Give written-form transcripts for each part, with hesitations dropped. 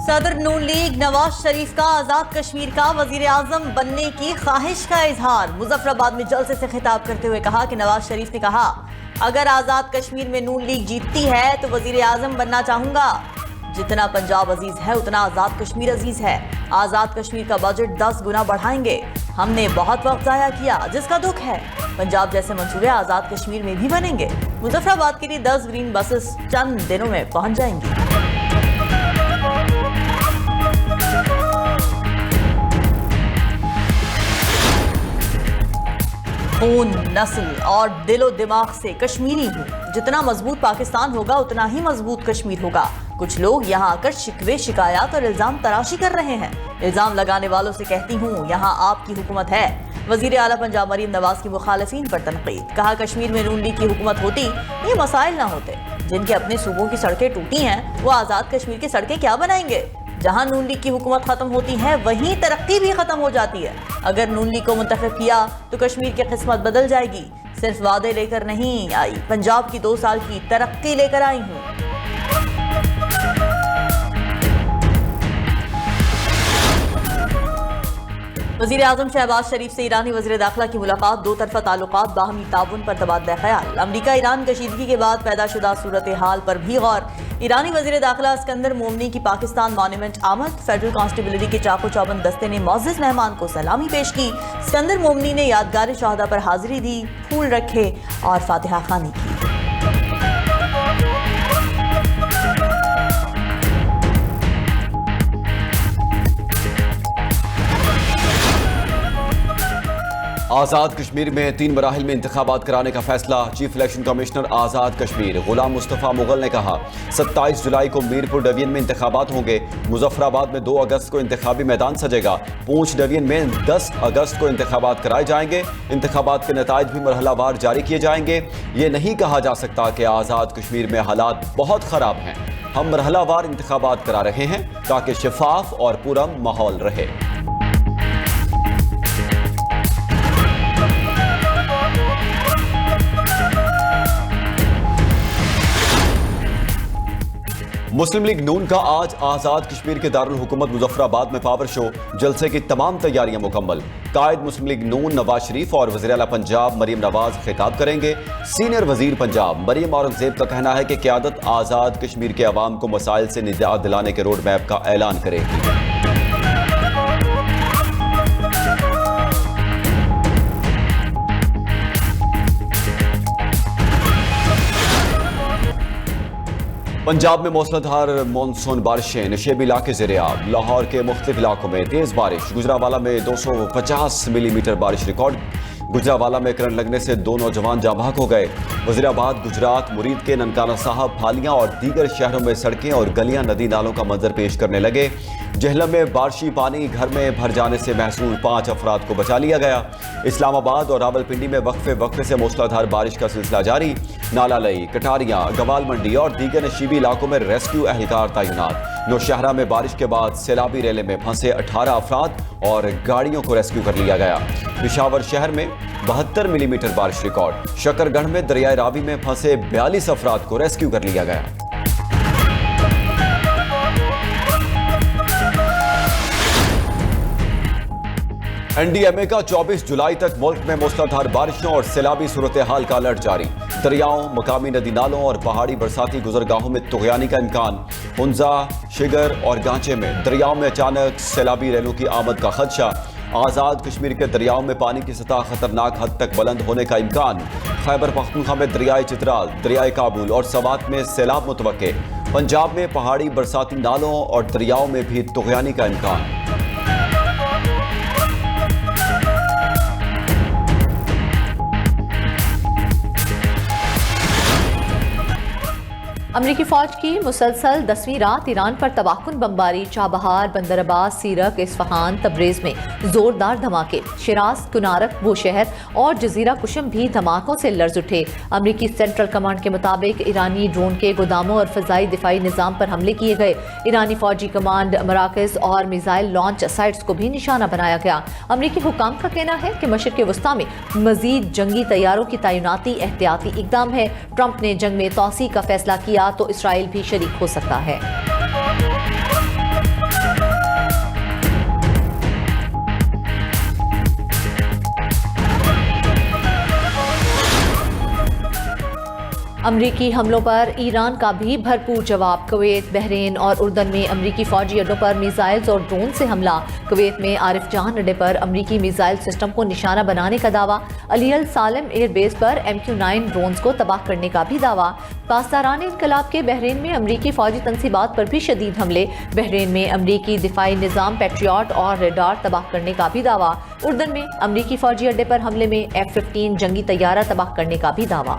सदर नून लीग नवाज शरीफ का आजाद कश्मीर का वजीर आजम बनने की ख्वाहिश का इजहार। मुजफ्फराबाद में जलसे से खिताब करते हुए कहा कि नवाज शरीफ ने कहा, अगर आजाद कश्मीर में नून लीग जीतती है तो वजीर आजम बनना चाहूंगा। जितना पंजाब अजीज है उतना आजाद कश्मीर अजीज है। आजाद कश्मीर का बजट 10 गुना बढ़ाएंगे। हमने बहुत वक्त जाया किया, जिसका दुख है। पंजाब जैसे मंसूबे आजाद कश्मीर में भी बनेंगे। मुजफ्फराबाद के लिए 10 ग्रीन बसेस चंद दिनों में पहुंच जाएंगी। खून, नस्ल और दिलो दिमाग से कश्मीरी हूँ। जितना मजबूत पाकिस्तान होगा उतना ही मजबूत कश्मीर होगा। कुछ लोग यहाँ आकर शिकवे, शिकायत और इल्जाम तराशी कर रहे हैं। इल्जाम लगाने वालों से कहती हूँ, यहाँ आपकी हुकूमत है। वजीर आला पंजाब मरीम नवाज की मुखालिफिन पर तनकीद। कहा, कश्मीर में नून लीग की हुकूमत होती ये मसाइल ना होते। जिनके अपने सूबों की सड़कें टूटी हैं वो आजाद कश्मीर की सड़कें क्या बनाएंगे। जहां नून लीग की हुकूमत खत्म होती है वहीं तरक्की भी खत्म हो जाती है। अगर नून लीग को मुंतखब किया तो कश्मीर की किस्मत बदल जाएगी। सिर्फ वादे लेकर नहीं आई, पंजाब की 2 साल की तरक्की लेकर आई हूँ। वज़ीर आज़म शहबाज शरीफ से ईरानी वज़ीर दाखिला की मुलाकात। 2 तरफ़ा ताल्लुकात, बाहमी ताउन पर तबादला ख्याल। अमरीका ईरान कशीदगी के बाद पैदा शुदा सूरत हाल पर भी गौर। ईरानी वज़ीर दाखिला इस्कंदर मोमनी की पाकिस्तान मॉन्यूमेंट आमद। फेडरल कांस्टेबलिटी के चाको चौबंद दस्ते ने मोअज़्ज़िज़ मेहमान को सलामी पेश की। इस्कंदर मोमनी ने यादगार शहादा पर हाजिरी दी, फूल रखे और फातिहा खानी की। आज़ाद कश्मीर में 3 मराहिल में इंतखाबात कराने का फैसला। Chief election commissioner Azad Kashmir गुलाम मुस्तफ़ा मुगल ने कहा, 27 जुलाई को मीरपुर डिवीजन में इंतखाबात होंगे। मुजफ्फराबाद में 2 अगस्त को इंतखाबी मैदान सजेगा। पूंछ डिवीजन में 10 अगस्त को इंतखाबात कराए जाएंगे। इंतखाबात के नताइज भी मरहलावार जारी किए जाएंगे। ये नहीं कहा जा सकता कि आज़ाद कश्मीर में हालात बहुत ख़राब हैं। हम मरहलावार इंतखाबात करा रहे हैं ताकि शफाफ और पुरअमन माहौल रहे। मुस्लिम लीग नून का आज आज़ाद कश्मीर के दारुल हुकूमत मुजफ्फराबाद में पावर शो। जलसे की तमाम तैयारियां मुकम्मल। कायद मुस्लिम लीग नून नवाज शरीफ और वज़ीर आला पंजाब मरीम नवाज खिताब करेंगे। सीनियर वजीर पंजाब मरीम औरंगजेब का कहना है कि क़यादत आज़ाद कश्मीर के अवाम को मसाइल से निजात दिलाने के रोड मैप का ऐलान करेगी। पंजाब में मूसलाधार मानसून बारिशें, नशेबी इलाके ज़ेर-ए-आब। लाहौर के मुख्तलिफ इलाकों में तेज बारिश। गुजरावाला में 250 मिलीमीटर बारिश रिकॉर्ड। गुजरावाला में करंट लगने से 2 नौजवान जाँ बहक हो गए। वज़ीराबाद गुजरात मुरीद के ननकाना साहब, फालियाँ और दीगर शहरों में सड़कें और गलियाँ नदी नालों का मंजर पेश करने लगे। जहलम में बारिशी पानी घर में भर जाने से महसूस 5 अफराद को बचा लिया गया। इस्लामाबाद और रावलपिंडी में वक्फे से मूसलाधार बारिश का सिलसिला जारी। नाला लई, कटारियाँ, गवाल मंडी और दीगर नशीबी इलाकों में रेस्क्यू एहलकार तैनात। नौशहरा में बारिश के बाद सैलाबी रेले में फंसे 18 अफराद और गाड़ियों को रेस्क्यू कर लिया गया। पिशावर शहर में 72 मिलीमीटर बारिश रिकॉर्ड। शकरगढ़ में दरियाए रावी में फंसे 42 अफराद को रेस्क्यू कर लिया गया। NDMA का 24 जुलाई तक मुल्क में मूसलाधार बारिशों और सैलाबी सूरत हाल का अलर्ट जारी। दरियाओं, मकामी नदी नालों और पहाड़ी बरसाती गुजरगाहों में तुग़यानी का इम्कान। हुंजा, शिगर और गांचे में दरियाओं में अचानक सैलाबी रेलों की आमद का खदशा। आज़ाद कश्मीर के दरियाओं में पानी की सतह खतरनाक हद तक बुलंद होने का इम्कान। खैबर पख्तूनख्वा में दरियाए चित्राल, दरियाए काबुल और सवात में सैलाब मुतवक्के। पंजाब में पहाड़ी बरसाती नालों और दरियाओं में भी तुग़यानी का इम्कान। अमरीकी फौज की मुसलसल 10वीं रात ईरान पर तबाहकुन बमबारी। चाबहार, बंदर अब्बास, सीरक, इस्फहान, तब्रेज में जोरदार धमाके। शिराज, कुनारक, बूशहर और जजीरा कुशम भी धमाकों से लर्ज उठे। अमरीकी सेंट्रल कमांड के मुताबिक ईरानी ड्रोन के गोदामों और फजाई दिफाई निज़ाम पर हमले किए गए। ईरानी फौजी कमांड, मराकज़ और मिसाइल लॉन्च साइट्स को भी निशाना बनाया गया। अमरीकी हुकाम का कहना है कि मशरिक़ वस्ता में मजीद जंगी तैयारों की तैनाती एहतियाती इकदाम है। ट्रंप ने जंग में तोसी का फैसला किया तो इसराइल भी शरीक हो सकता है। अमरीकी हमलों पर ईरान का भी भरपूर जवाब। कुवैत, बहरीन और उर्दन में अमरीकी फौजी अड्डों पर मिसाइल्स और ड्रोन से हमला। कुवैत में आरिफ जहान अड्डे पर अमरीकी मिसाइल सिस्टम को निशाना बनाने का दावा। अली अल सालेम एयरबेस पर MQ-9 ड्रोन्स को तबाह करने का भी दावा। पासदारान इनकलाब के बहरीन में अमरीकी फौजी तंसीबात पर भी शदीद हमले। बहरीन में अमरीकी दिफाई निज़ाम पैट्रियट और रेडार तबाह करने का भी दावा। उर्दन में अमरीकी फौजी अड्डे पर हमले में F-15 जंगी तैयारा तबाह करने का भी दावा।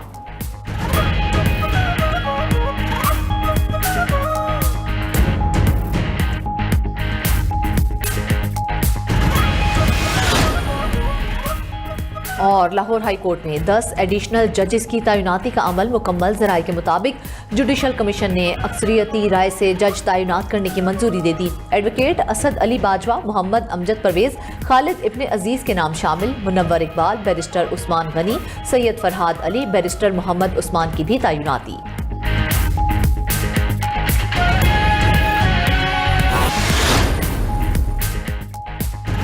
और लाहौर हाई कोर्ट में 10 एडिशनल जजेस की तैनाती का अमल मुकम्मल। ज़राए के मुताबिक जुडिशल कमीशन ने अक्सरियती राय से जज तैनात करने की मंजूरी दे दी। एडवोकेट असद अली बाजवा, मोहम्मद अमजद परवेज, खालिद इब्ने अजीज के नाम शामिल। मुनव्वर इकबाल, बैरिस्टर उस्मान गनी, सैयद फरहाद अली, बैरिस्टर मोहम्मद उस्मान की भी तैनाती।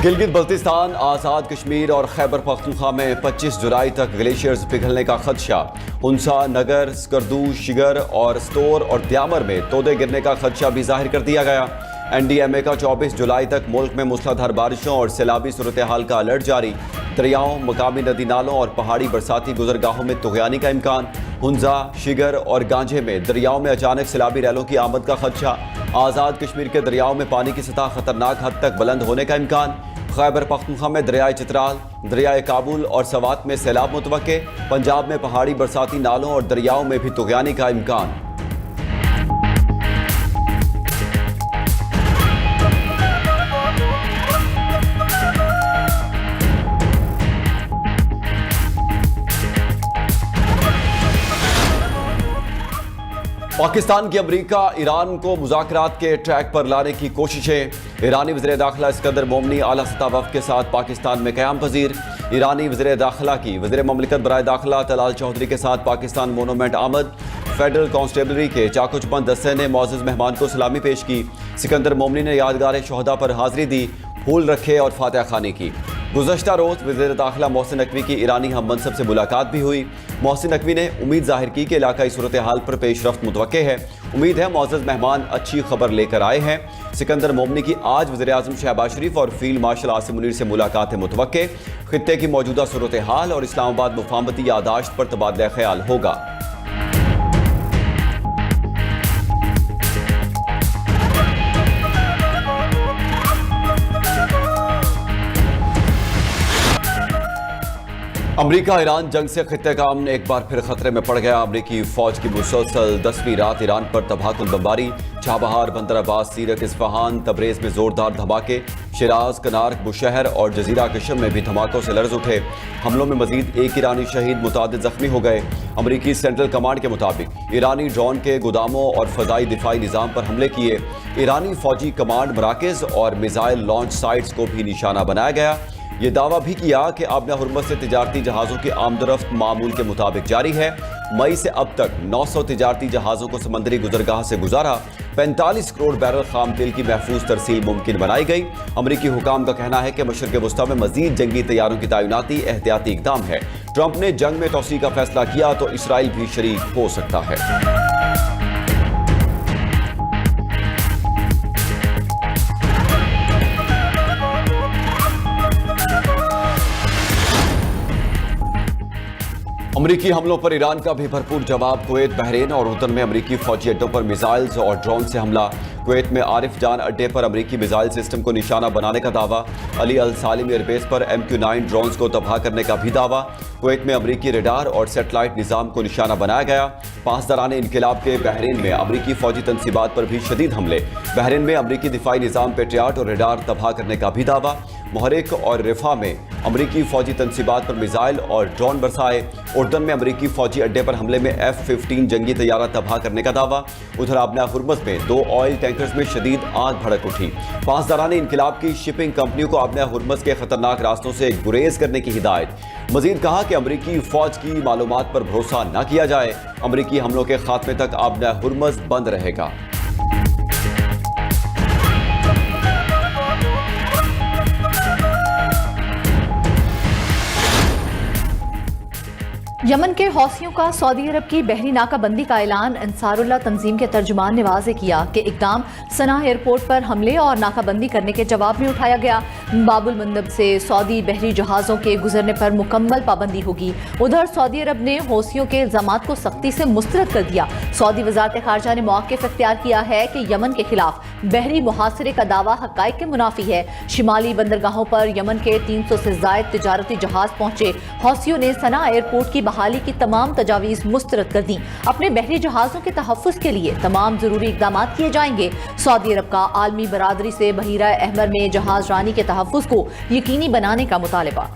गिलगित बल्तिस्तान, आज़ाद कश्मीर और खैबर पख्तूनख्वा में 25 जुलाई तक ग्लेशियर्स पिघलने का खदशा। उनसा, नगर, स्कर्दू, शिगर और स्टोर और द्यामर में तोदे गिरने का खदशा भी जाहिर कर दिया गया। NDMA का 24 जुलाई तक मुल्क में मूसलाधार बारिशों और सैलाबी सूरत हाल का अलर्ट जारी। दरियाओं, मकामी नदी नालों और पहाड़ी बरसाती गुजरगाहों में तुग़यानी का इम्कान। हुंजा, शिगर और गांजे में दरियाओं में अचानक सैलाबी रैलों की आमद का खदशा। आज़ाद कश्मीर के दरियाओं में पानी की सतह खतरनाक हद तक बुलंद होने का इम्कान। खैबर पख्तूनख्वा में दरियाए चित्राल, दरियाए काबुल और सवात में सैलाब मुतवक्के। पंजाब में पहाड़ी बरसाती नालों और दरियाओं में भी तुग़यानी का इम्कान। पाकिस्तान की अमरीका ईरान को मुज़ाकरात के ट्रैक पर लाने की कोशिशें। ईरानी वज़ीर दाखिला इस्कंदर मोमनी आला सतह वफ़द के साथ पाकिस्तान में क़याम पजीर। ईरानी वज़ीर दाखिला की वज़ीर ममलिकत बराए दाखिला तलाल चौधरी के साथ पाकिस्तान मोनूमेंट आमद। फेडरल कांस्टेबलरी के चाकुचपन दस्ते ने मोअज़्ज़ज़ मेहमान को सलामी पेश की। सिकंदर मोमनी ने यादगार शोहदा पर हाज़िरी दी, फूल रखे और फातिहा खानी की। गुज़श्ता रोज़ वज़ीर दाखिला मोहसिन नकवी की ईरानी हम मनसब से मुलाकात भी हुई। मोहसिन नकवी ने उम्मीद जाहिर की कि इलाकाई सूरत हाल पर पेशरफ्त मुतवक्के है। उम्मीद है मोअज़्ज़ज़ मेहमान अच्छी खबर लेकर आए हैं। सिकंदर मोमनी की आज वज़ीर आज़म शहबाज शरीफ और फील्ड मार्शल आसिम मुनीर से मुलाकात मुतवक्के। खित्ते की मौजूदा सूरत हाल और इस्लामाबाद मुफाहमती यादाश्त पर तबादला ख्याल होगा। अमरीका ईरान जंग से खित्ते का अमन एक बार फिर खतरे में पड़ गया। अमरीकी फौज की मुसलसल 10वीं रात ईरान पर तबाहकुन बमबारी। चाबहार, बंदर अब्बास, सीरत, इस्फहान, तबरेज में जोरदार धमाके। शिराज, कनार्क, बुशहर और जजीरा कशम में भी धमाकों से लर्ज उठे। हमलों में मजीद एक ईरानी शहीद, मुतादिद जख्मी हो गए। अमरीकी सेंट्रल कमांड के मुताबिक ईरानी ड्रोन के गोदामों और फजाई दिफाई निज़ाम पर हमले किए। ईरानी फौजी कमांड मराकज़ और मिसाइल लॉन्च साइट्स को भी निशाना बनाया गया। ये दावा भी किया कि आबना हुर्मुज़ से तिजारती जहाज़ों की आमदरफ्त मामूल के मुताबिक जारी है। मई से अब तक 900 तिजारती जहाज़ों को समंदरी गुजरगाह से गुजारा। 45 करोड़ बैरल खाम तेल की महफूज तरसील मुमकिन बनाई गई। अमरीकी हुकाम का कहना है कि मशरिक़ वुस्ता में मजीद जंगी तैयारों की तैनाती एहतियाती इक़दाम है। ट्रंप ने जंग में तोसी का फैसला किया तो इसराइल भी शरीक हो सकता है। अमरीकी हमलों पर ईरान का भी भरपूर जवाब। कुवैत, बहरीन और उर्दन में अमरीकी फौजी अड्डों पर मिसाइल्स और ड्रोन से हमला। कुवैत में आरिफ जान अड्डे पर अमरीकी मिसाइल सिस्टम को निशाना बनाने का दावा। अली अल सालिम एयरबेस पर MQ-9 ड्रोन्स को तबाह करने का भी दावा। कुवैत में अमरीकी रेडार और सेटेलाइट निज़ाम को निशाना बनाया गया। पासदारान इनकलाब के बहरीन में अमरीकी फौजी तनसीबात पर भी शदीद हमले। बहरीन में अमरीकी दिफाई निज़ाम पैट्रियट और रेडार तबाह करने का भी दावा। मुहरिक और रिफा में अमरीकी फौजी तनसीबात पर मिसाइल और ड्रोन बरसाए। उर्दन में अमरीकी फौजी अड्डे पर हमले में F-15 जंगी तैयारा तबाह करने का दावा। उधर आबना हुर्मुज़ में 2 ऑयल टैंकर्स में शदीद आग भड़क उठी। पासदारान इनकलाब की शिपिंग कंपनियों को आबना हुर्मुज़ के खतरनाक रास्तों से गुरेज करने की हिदायत। मजीद कहा कि अमरीकी फौज की मालूमात पर भरोसा न किया जाए। अमरीकी हमलों के खात्मे तक आबना हुर्मुज़ बंद रहेगा। यमन के हौसियों का सऊदी अरब की बहरी नाकाबंदी का ऐलान। अंसारुल्लाह तंजीम के तर्जुमान ने वाज़ेह किया कि इक़दाम सना एयरपोर्ट पर हमले और नाकाबंदी करने के जवाब में उठाया गया। बाबुल मंदब से सऊदी बहरी जहाज़ों के गुजरने पर मुकम्मल पाबंदी होगी। उधर सऊदी अरब ने हौसियों के इल्ज़ामात को सख्ती से मुस्तरद कर दिया। सऊदी वज़ारत ख़ारजा ने मौक़िफ़ इख्तियार किया है कि यमन के खिलाफ बहरी मुहासरे का दावा हक़ाइक़ के मुनाफी है। शिमाली बंदरगाहों पर यमन के 300 से ज़ायद तिजारती जहाज़ पहुंचे। हौसियों ने सना एयरपोर्ट की बहाली की तमाम तजावीज़ मुस्तरद कर दी। अपने बहरी जहाज़ों के तहफ़्फ़ुज़ के लिए तमाम ज़रूरी इक़दाम किए जाएंगे। सऊदी अरब का आलमी बरादरी से बहीरा अहमर में जहाज़ रानी के तहफ़्फ़ुज़ को यकीनी बनाने का मुतालबा।